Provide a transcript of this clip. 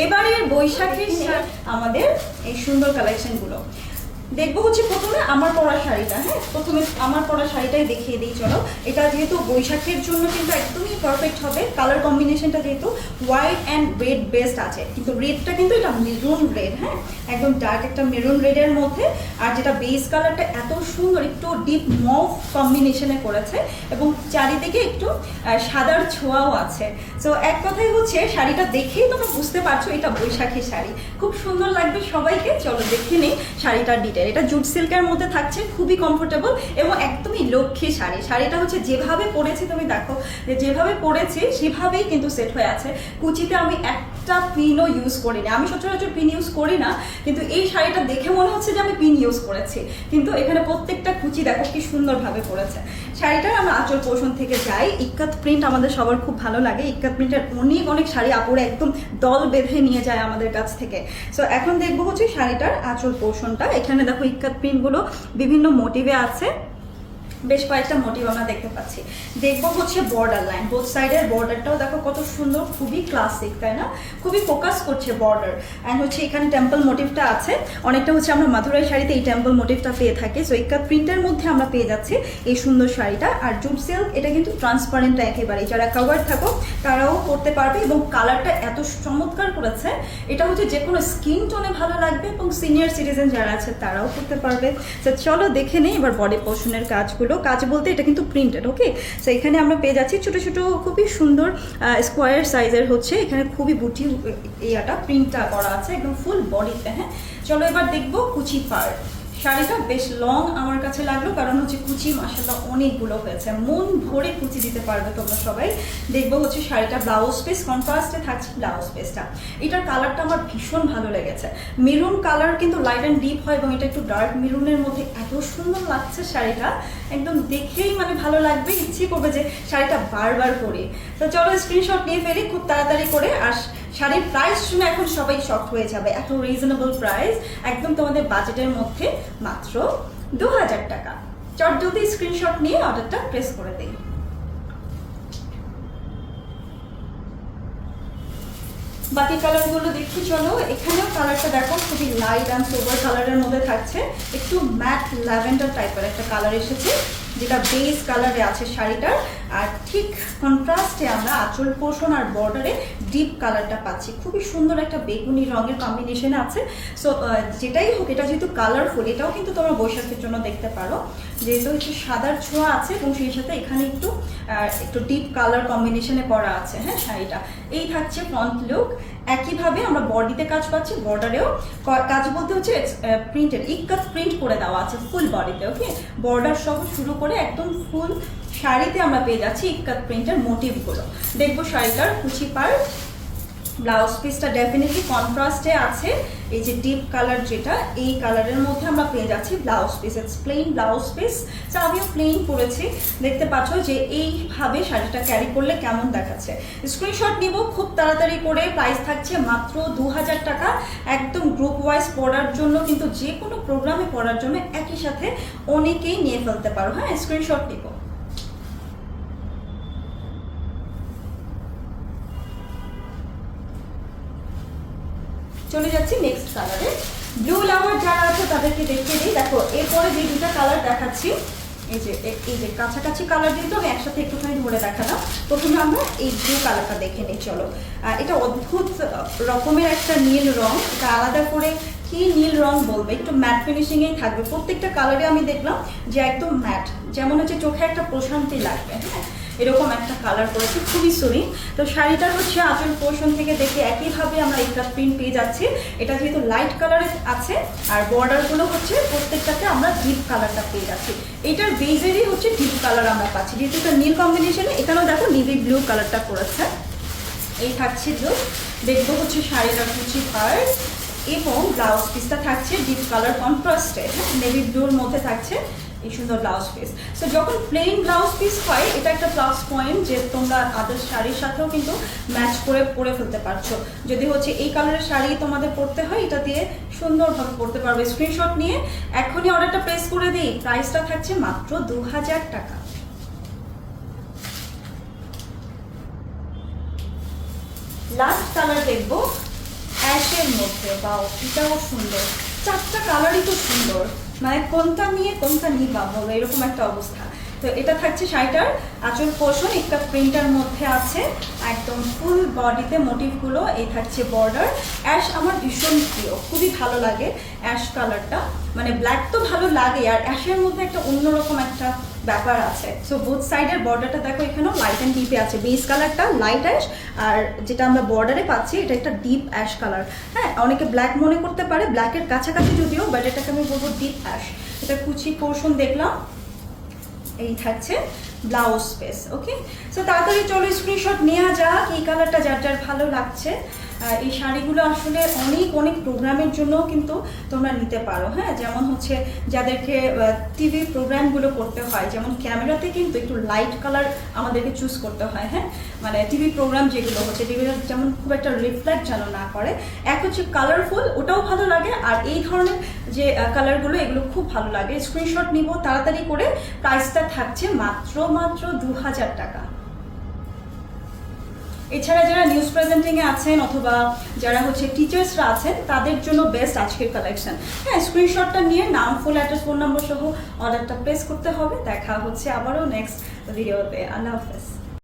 এবারের বৈশাখীর আমাদের এই সুন্দর কালেকশনগুলো দেখবো হচ্ছে প্রথমে আমার পরা শাড়িটা। হ্যাঁ, প্রথমে আমার পরা শাড়িটাই দেখিয়ে দিই চলো। এটা যেহেতু বৈশাখের জন্য কিন্তু একদমই পারফেক্ট হবে। কালার কম্বিনেশনটা যেহেতু হোয়াইট অ্যান্ড রেড বেস্ট আছে, কিন্তু রেডটা কিন্তু এটা মেরুন রেড। হ্যাঁ, একদম ডার্ক একটা মেরুন রেডের মধ্যে, আর যেটা বেস কালারটা এত সুন্দর একটু ডিপ মভ কম্বিনেশনে করেছে এবং চারিদিকে একটু সাদার ছোঁয়াও আছে। সো এক কথাই হচ্ছে শাড়িটা দেখেই তোমরা বুঝতে পারছো এটা বৈশাখী শাড়ি, খুব সুন্দর লাগবে সবাইকে। চলো দেখে নেই শাড়িটার ডিটেল। এটা জুট সিল্কের মধ্যে থাকছে, খুবই কমফোর্টেবল এবং একদমই লক্ষ্মী শাড়ি। শাড়িটা হচ্ছে যেভাবে পরেছি তুমি দেখো, যেভাবে পরেছি সেভাবেই কিন্তু সেট হয়ে আছে। কুচিতে আমি একটা পিনও ইউজ করিনি, আমি সচরাচর পিন ইউজ করি না, কিন্তু এই শাড়িটা দেখে মনে হচ্ছে যে আমি পিন ইউজ করেছি। কিন্তু এখানে প্রত্যেকটা কুচি দেখো কি সুন্দরভাবে পরেছে। শাড়িটার আমরা আঁচল পোষণ থেকে যাই। ইক্কাত প্রিন্ট আমাদের সবার খুব ভালো লাগে। ইক্কাত প্রিন্টের অনেক শাড়ি আপুরে একদম দল বেঁধে নিয়ে যায় আমাদের কাছ থেকে। সো এখন দেখবো হচ্ছে শাড়িটার আঁচল পোষণটা। এখানে দেখো ইক্কাত প্রিন্টগুলো বিভিন্ন মোটিভে আছে, বেশ কয়েকটা মোটিভ আমরা দেখতে পাচ্ছি। দেখবো হচ্ছে বর্ডার লাইন, বোথ সাইডের বর্ডারটাও দেখো কত সুন্দর, খুবই ক্লাসিক, তাই না? খুবই ফোকাস করছে বর্ডার। অ্যান্ড হচ্ছে এখানে টেম্পল মোটিভটা আছে, অনেকটা হচ্ছে আমরা মাথুরাই শাড়িতে এই টেম্পল মোটিভটা পেয়ে থাকি। সো ইক্কাত প্রিন্টের মধ্যে আমরা পেয়ে যাচ্ছি এই সুন্দর শাড়িটা। আর জুট সিল্ক এটা কিন্তু ট্রান্সপারেন্ট একেবারে, যারা কাভার থাকো তারাও পরতে পারবে এবং কালারটা এত চমৎকার করেছে। এটা হচ্ছে যে কোনো স্কিন টোনে ভালো লাগবে এবং সিনিয়র সিটিজেন যারা আছে তারাও পরতে পারবে। তো চলো দেখে নেই এবার বডি পোর্শনের কাজগুলো। কাজ বলতে এটা কিন্তু প্রিন্টেড। ওকে, সো এখানে আমরা পেয়ে যাচ্ছি ছোটো ছোটো খুবই সুন্দর স্কোয়ার সাইজের হচ্ছে এখানে খুবই বুটি ইয়াটা প্রিন্টটা করা আছে একদম ফুল বডিতে। হ্যাঁ, চলো এবার দেখবো কুচি পার্ট। শাড়িটা বেশ লং আমার কাছে লাগলো, কারণ হচ্ছে কুচি মাশাআল্লাহ অনেকগুলো হয়েছে, মন ভরে কুচি দিতে পারবে তোমরা সবাই। দেখবো হচ্ছে শাড়িটা ব্লাউজ পিস, কন্ট্রাস্টে থাকছে ব্লাউজ পিসটা। এটার কালারটা আমার ভীষণ ভালো লেগেছে। মেরুন কালার কিন্তু লাইট অ্যান্ড ডিপ হয় এবং এটা একটু ডার্ক মেরুনের মধ্যে এত সুন্দর লাগছে শাড়িটা, একদম দেখেই মানে ভালো লাগবে, ইচ্ছে করবে যে শাড়িটা বারবার পরি। তো চলো স্ক্রিনশট নিয়ে ফেলি খুব তাড়াতাড়ি করে। আর শাড়ির প্রাইস শুনে এখন সবাই শক হয়ে যাবে, এত রিজনেবল প্রাইস, একদম তোমাদের বাজেটের মধ্যে, মাত্র 2000 টাকা। চট জলদি স্ক্রিনশট নিয়ে অর্ডারটা প্রেস করে দিই। বাকি কালারগুলো দেখি চলো। এখানেও কালারটা দেখো খুবই লাইট অ্যান্ড সোবার কালারের মধ্যে থাকছে, একটু ম্যাট ল্যাভেন্ডার টাইপের একটা কালার এসেছে যেটা বেস কালারে আছে শাড়িটার। আর ঠিক কন্ট্রাস্টে আমরা আঁচল পোর্শন আর বর্ডারে ডিপ কালারটা পাচ্ছি, খুবই সুন্দর একটা বেগুনি রঙের কম্বিনেশনে আছে। সো যেটাই হোক এটা যেহেতু কালারফুল, এটাও কিন্তু তোমরা বৈশাখের জন্য দেখতে পারো, যেহেতু একটু সাদার ছোঁয়া আছে এবং সেই সাথে এখানে একটু ডিপ কালার কম্বিনেশনে করা আছে। হ্যাঁ, শাড়িটা এই থাকছে ফ্রন্ট লুক। একইভাবে আমরা বডিতে কাজ পাচ্ছি, বর্ডারেও কাজ বলতে হচ্ছে প্রিন্টেড ইক্কাত প্রিন্ট করে দেওয়া আছে ফুল বডিতে। ওকে, বর্ডার সহ শুরু করে একদম ফুল শাড়িতে আমরা পেয়ে যাচ্ছি ইক্কাত প্রিন্টের মোটিভগুলো। দেখবো শাড়িটার কুচি পার্ট। ব্লাউজ পিসটা ডেফিনেটলি কন্ট্রাস্টে আছে, এই যে ডিপ কালার যেটা এই কালারের মধ্যে আমরা পেয়ে যাচ্ছি blouse piece. It's plain blouse piece. তো আমিও প্লেন পরেছি, দেখতে পাচ্ছ যে এইভাবে শাড়িটা ক্যারি করলে কেমন দেখাচ্ছে। স্ক্রিনশট নিব খুব তাড়াতাড়ি করে। প্রাইস থাকছে মাত্র 2000 টাকা, একদম গ্রুপ ওয়াইজ পরার জন্য, কিন্তু যে কোনো প্রোগ্রামে পরার জন্য একই সাথে অনেকেই নিয়ে ফেলতে পারো। হ্যাঁ, স্ক্রিনশট নিব। চলে যাচ্ছি নেক্সট কালারে। ব্লু লাভার যারা আছে তাদেরকে দেখিয়ে দিই। দেখো এরপরে যে দুটা কালার দেখাচ্ছি, এই যে কাছাকাছি কালার দিয়ে তো আমি একসাথে একটুখানি ধরে দেখালাম। প্রথমে আমরা এই ব্লু কালারটা দেখে নিই চলো। এটা অদ্ভুত রকমের একটা নীল রং, এটা আলাদা করে কি নীল রং বলবে, একটু ম্যাট ফিনিশিংয়েই থাকবে। প্রত্যেকটা কালারে আমি দেখলাম যে একদম ম্যাট, যেমন হচ্ছে চোখে একটা প্রশান্তি লাগবে। হ্যাঁ, এরকম একটা কালার করেছি, খুবই সুরি। তো শাড়িটার হচ্ছে আঁচল পোর্শন থেকে দেখে একইভাবে আমরা একটা প্রিন্ট পেয়ে যাচ্ছি। এটা যেহেতু লাইট কালারে আছে আর বর্ডারগুলো হচ্ছে প্রত্যেকটাতে আমরা ডিপ কালারটা পেয়ে যাচ্ছি। এটার বেজেরই হচ্ছে ডিপ কালার আমরা পাচ্ছি, যেহেতু এটা নীল কম্বিনেশনে। এখানেও দেখো নেভি ব্লু কালারটা করেছে। এই থাকছে লুক। দেখবো হচ্ছে শাড়িটার কুচি পার্ট এবং ব্লাউজ পিসটা থাকছে ডিপ কালার কন্ট্রাস্টে। হ্যাঁ, নেভি ব্লুর মধ্যে থাকছে এই সুন্দর ব্লাউজ পিস। সো যখন প্লেন ব্লাউজ পিস হয় এটা একটা প্লাস পয়েন্ট যে তোমরা আদার শাড়ির সাথেও কিন্তু ম্যাচ করে পরে ফেলতে পারছো। যদি হচ্ছে এই কালারের শাড়ি তোমাদের পরতে হয়, এটা দিয়ে সুন্দরভাবে পরতে পারবে। স্ক্রিনশট নিয়ে এখনই অর্ডারটা প্লেস করে দিই। প্রাইসটা থাকছে মাত্র 2000 টাকা। লাস্ট কালার দেখবো, অ্যাশের মধ্যে, বাও এটাও সুন্দর, চারটা কালারই তো সুন্দর, মানে কোনটা নিয়ে কোনটা নিবা বলো, এরকম একটা অবস্থা। তো এটা থাকছে শাড়িটার আঁচল পোর্শন, একটা প্রিন্টার মধ্যে আছে, একদম ফুল বডিতে মোটিভগুলো, এই থাকছে বর্ডার। অ্যাশ আমার ভীষণ প্রিয়, খুবই ভালো লাগে অ্যাশ কালারটা, মানে ব্ল্যাক তো ভালো লাগে, আর অ্যাশের মধ্যে একটা অন্যরকম একটা ব্যাপার আছে। সো বোথ সাইডের বর্ডারটা দেখো, এখানেও লাইট অ্যান্ড ডিপে আছে, বেস কালারটা লাইট অ্যাশ, আর যেটা আমরা বর্ডারে পাচ্ছি এটা একটা ডিপ অ্যাশ কালার। হ্যাঁ, অনেকে ব্ল্যাক মনে করতে পারে, ব্ল্যাকের কাছাকাছি যদিও, বাট এটাকে আমি বলবো ডিপ অ্যাশ। এটা কুচি পোর্শন দেখলাম, এই থাকছে ব্লাউজ পিস। ওকে, সো তাড়াতাড়ি চলো স্ক্রিনশট নেওয়া যাক, এই কালারটা যার যার ভালো লাগছে। এই শাড়িগুলো আসলে অনেক অনেক প্রোগ্রামের জন্যও কিন্তু তোমরা নিতে পারো। হ্যাঁ, যেমন হচ্ছে যাদেরকে টিভি প্রোগ্রামগুলো করতে হয়, যেমন ক্যামেরাতে কিন্তু একটু লাইট কালার আমাদেরকে চুজ করতে হয়। হ্যাঁ, মানে টিভি প্রোগ্রাম যেগুলো হচ্ছে, যেগুলো যেমন খুব একটা রিফ্লেক্ট যেন না করে, এক হচ্ছে কালারফুল, ওটাও ভালো লাগে, আর এই ধরনের যে কালারগুলো এগুলো খুব ভালো লাগে। স্ক্রিনশট নিব তাড়াতাড়ি করে, প্রাইসটা থাকছে মাত্র 2000 টাকা। এছাড়া যারা নিউজ প্রেজেন্টিংয়ে আছেন অথবা যারা হচ্ছে টিচার্সরা আছেন, তাদের জন্য বেস্ট আজকের কালেকশন। হ্যাঁ, স্ক্রিনশটটা নিয়ে নাম, ফুল অ্যাড্রেস, ফোন নম্বর সহ অর্ডারটা প্লেস করতে হবে। দেখা হচ্ছে আবারও নেক্সট ভিডিওতে। আল্লাহ হাফেজ।